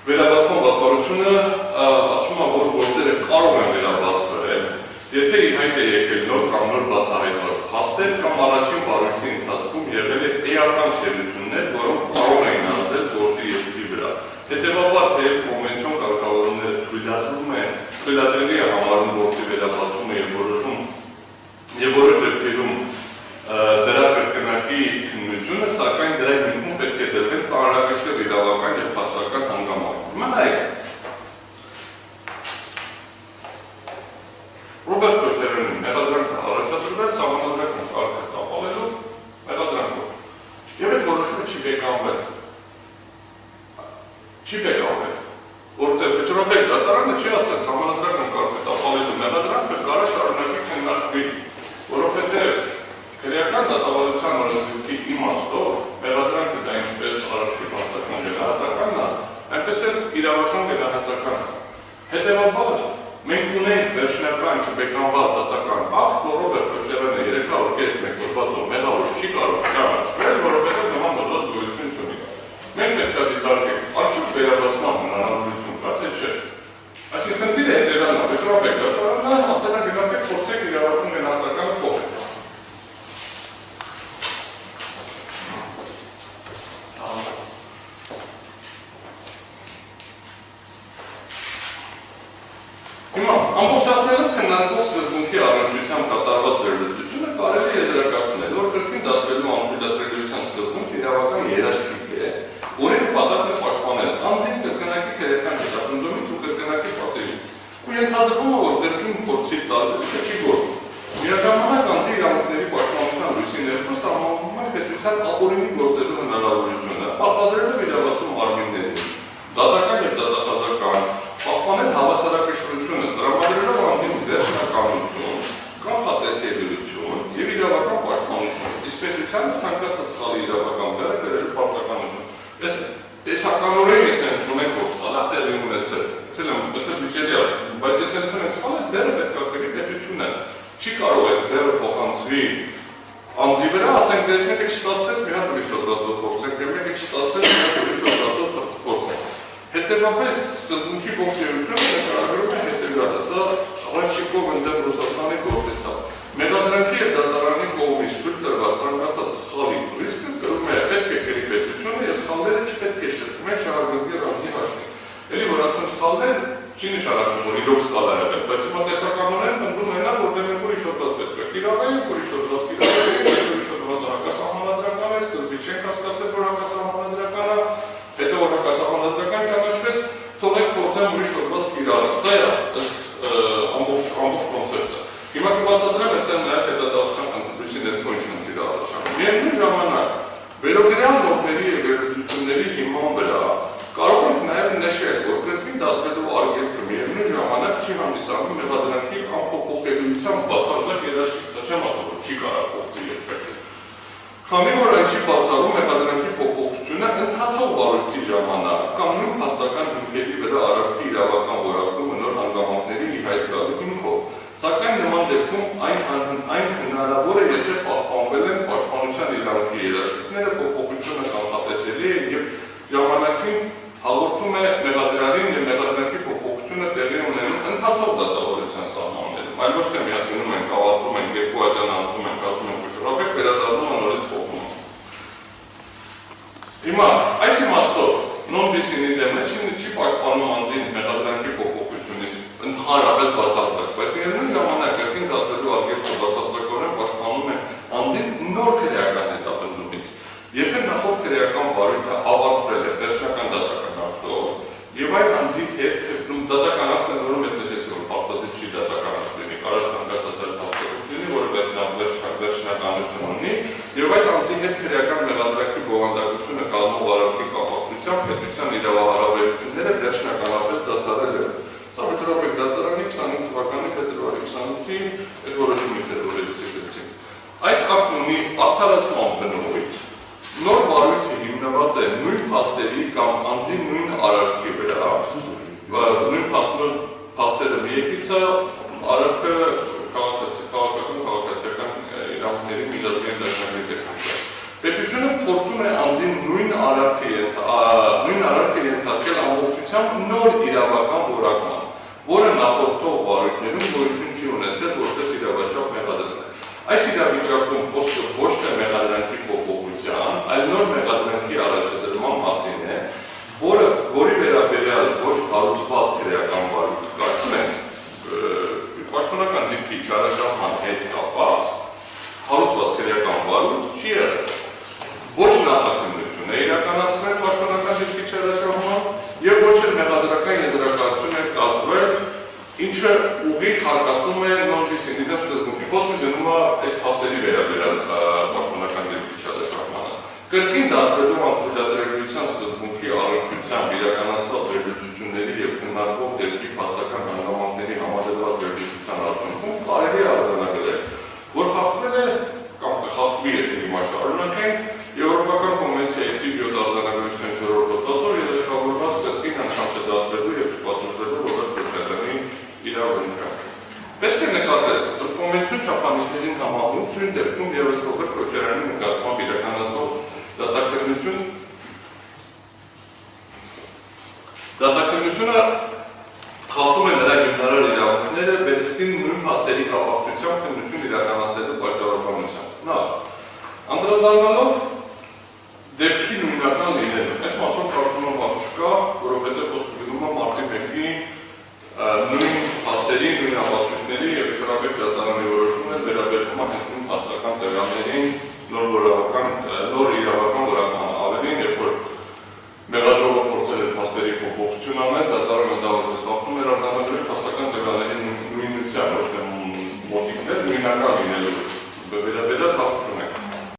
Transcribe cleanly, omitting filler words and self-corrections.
Վերաբացման բացառությունը ասում է, որ գործերը կարող են վերաբացվել, եթե ի հայտ է եկել նոր կամ նոր բացահայտված փաստեր կամ առաջին վարույթի ընթացքում եղել է էական թերություններ, որոնք կարող էին ազդել գործի երկրի վրա։ Հետևաբար, թեև կոնվենցիոն կարգավորումները թույլատրելի է համարում գործի վերաբացումը եւ որոշ դեպքերում դրա կրկնակի քննությունը, սակայն դրա հիմքում պետք է դրվեն ծանրակշիռ իրավական եւ փաստական հանգամանքներ։ Նայեք, Ռոբերտ Քոչարյանի մեղադրանքը առաջադրվել սահմանադրական կարգը տապալելու մեղադրանքով։ Եվ այդ որոշումը չի բեկանվել։ Որտեղ վճռաբեկ դատարանը չի ասել սահմանադրական կարգը տապալելու մեղադրանքը կարա շարունակի քննարկվի, որովհետև քրեական դատավարության օրենսգրքի իմաստով մեղադրանքը դա ինչպես արարքի փաստական գնահատականն է, այնպես էլ իրավական գնահատականն է։ Հետևաբար մենք ունենք վերջնական չբեկանված դատական ակտ, որով Քոչարյանը 300 կերպ մեկնաբանող մեղավոր չի կարող ճանաչվել, որովհետև նման դատված գոյություն չունի։ Մենք պետք է դիտարկենք, արդյոք վերաբացման հնարավորություն կա, թե չէ։ Այսինքն ծիրը հետևյալն է, վճռաբեկ դատարանը ասել է գնացեք փորձեք իրավական գնահատականը փոխել։ Հիմա, ամբողջացնելով քննարկվող սկզբունքի առնչությամբ կատարված վերլուծությունը կարելի է եզրակացնել, որ կրկին դատվելու անթույլատրելիության սկզբունքը իրավական երաշխիք է, որի նպատակն է պաշտպանել անձին կրկնակի քրեական հետապնդումից ու կրկնակի պատժից, ու ենթադրվում է, որ կրկին փորձի տարբերակը չի գործում։ Միաժամանակ անձի իրավունքների պաշտպանության լույսի ներքո սահմանվում է պետության ապօրինի գործելու հնարավորությունը, պարտադրելով իրավասու մարմիններին, դատական և դատախազական, պահպանել հավասարակշռությունը, տրամադրելով անձին վերջնականություն, կանխատեսելիություն և իրավական պաշտպանություն, իսկ պետությանը ցանկացած սխալի իրավական բեռը բերելու պարտականություն։ Ես տեսականորեն եթե ընդունենք, որ սխալը տեղի ունեցել, բայց եթե ընդունենք սխալը, բեռը պետք է քրի պետությունը չի կարող այդ բեռը փոխանցվի անձի վրա, ասենք դες մեկը չստացվեց, մի հատ ուրիշ օդվածով փորձենք, և մեկը չստացվեց, մի հատ ուրիշ օդվածով փորձենք։ Հետևաբար սկզբունքի ողջերությունը նկարագրում է հետևյալը, սա Ռաչիկով ընդդեմ Ռուսաստանի գործեցավ։ Մեղադրանքի և դատարանի կողմից թույլ տրված ցանկացած սխալի ռիսկը կրում է պետք է քրի պետությունը և սխալները չպետք է շրջվեն շահագրգիռ անձի հաշվին։ Էլի որ ասում եմ սխալներ, չի նշանակում, որ իրոք սխալ է եղել, բայց հիմա տեսականորեն պնդում են, որտեղ մենք ուրիշ օդված պետք է կիրառենք, ուրիշ օդված կիրառենք, ուրիշ օդված հակասահմանադրական է, սկզբից չենք հասկացել, որ հակասահմանադրական է, հետո որ հակասահմանադրական ճանաչվեց, թողեք փորձեմ ուրիշ օդված կիրառենք։ Սա է ամբողջ կոնցեպտը։ Հիմա կբացատրեմ այստեղ նաև հետադարձության խնդրույցի ներքո ինչ խնդիր է առաջանում։ Միևնույն ժամանակ վերոգրյալ նորմերի և վերլուծությունների հիման վրա կարող ենք նաև նշել, որ կրկին դատվելու արգելքը միևնույն ժամանակ չի հանդիսանում մեղադրանքի անփոփոխելիության բացարձակ երաշխիք, սա չեմ ասում, որ չի կարող փոխվել երբեք։ Քանի որ այն չի բացառում մեղադրանքի փոփոխությունը ընթացող վարույթի ժամանակ կամ նույն փաստական հիմքերի վրա արարքի իրավական որակումը նոր հանգամանքների ի հայտ գալու հիմքով, սակայն նման դեպքում այն հնարավոր է, եթե պահպանվել են պաշտպանության իրավունքի երաշխիքները, փոփոխությունը կանխատեսելի է և ժամանակին հաղորդում է մեղադրալին և մեղադրանքի փոփոխությունը տեղի ունենում ընթացող դատավարության սահմաններում, այլ ոչ թե մի հատ գնում ենք, ավարտում ենք, երկու ատյան անցնում ենք, ասում ենք վճռաբեկ, վերադառնում նորից փոխում։ Հիմա այս իմաստով non-bis-in idem-ը չի պաշտպանում անձին մեղադրանքի փոփոխությունից ընդհանրապես բացարձակ, բայց միևնույն ժամանակ կրկին դատվելու արգելքը բացարձակորեն պաշտպանում է անձին նոր քրեական հետապնդումից։ Եթե նախորդ քրեական վարույթը ավարտվել է վերջնական դատական ակտով և այն անձի հետ դատական ակտը նորում հետ նշեցի, որ պարտադիր չի դատական ակտ լինի, կարող ցանկացած այլ հաստատություն լինի, որը վերջնականություն ունի, և այդ անձի հետ քրեական մեղադրանքի բովանդակությունը կազմող արարքի կապակցությամբ պետության իրավահարաբերությունները վերջնականապես դադարել են։ Սա վճռաբեկ դատարանի 25 թվականի փետրվարի 28-ին այդ որոշումից էր, որ էքսիգեցին։ Այդ ակտն ունի արդարացման բնույթ, նոր վարույթը հիմնված է նույն փաստերի կամ անձի նույն արարքի վրա, նույն փաստերը միեկից է արարքը քաղաքացիական իրավունքների միջազգային դաշնակցի տեխնիկա։ Պետությունը փորձում է անձին նույն արարքը ենթարկել ամբողջությամբ կապակցությամբ նոր իրավական որակման, որը նախորդող վարույթներում գոյություն չի ունեցել որպես իրավաչափ մեղադրանք։ Այս իրավիճակում խոսքը ոչ թե մեղադրանքի փոփոխության, այլ նոր մեղադրանքի առաջադրման մասին է, որի վերաբերյալ ոչ հարուցված քրեական վարույթ կարծում են պաշտոնական դիրքի չարաշահման հետ կապված հարուցված քրեական վարույթ չի եղել։ Ոչ նախաքննություն է իրականացվել պաշտոնական դիրքի չարաշահման եւ ոչ էլ մեղադրական ենթակացություն է կազմվել, ինչը ուղիղ հակասում է նոն-դիսիդենտ սկզբունքին։ Խոսքը գնում է այս փաստերի վերաբերյալ պաշտոնական դիրքի չարաշահմանը։ Կրկին դատվելու անփոփոխության սկզբունքի առնչությամբ իրականացված վերլուծությունների եւ քննարկող դեպքի փաստական հանգամանքների համադրված վերլուծության արդյունքում կարելի է արձանագրել, որ խախտվել է կամ կխախտվի, եթե հիմա շարունակենք, Եվրոպական կոնվենցիայի թիվ 7 արձանագրության 4-րդ հոդվածով երաշխավորված կրկին անգամ չդատվելու եւ չպատժվելու Ռոբերտ Քոչարյանի իրավունքը։ Պետք է նկատել, որ կոնվենցիոն չափանիշներին համահունչ ցույց դեպքում եւս Ռոբերտ Քոչարյանի նկատմամբ իրականացվող դատաքննությունը խախտում է նրա հիմնարար իրավունքները վերստին նույն փաստերի կապակցությամբ քննություն իրականացնելու պատճառաբանությամբ։ Նախ, անդրադառնալով դեպքի նույնական լինելուն, այս մասով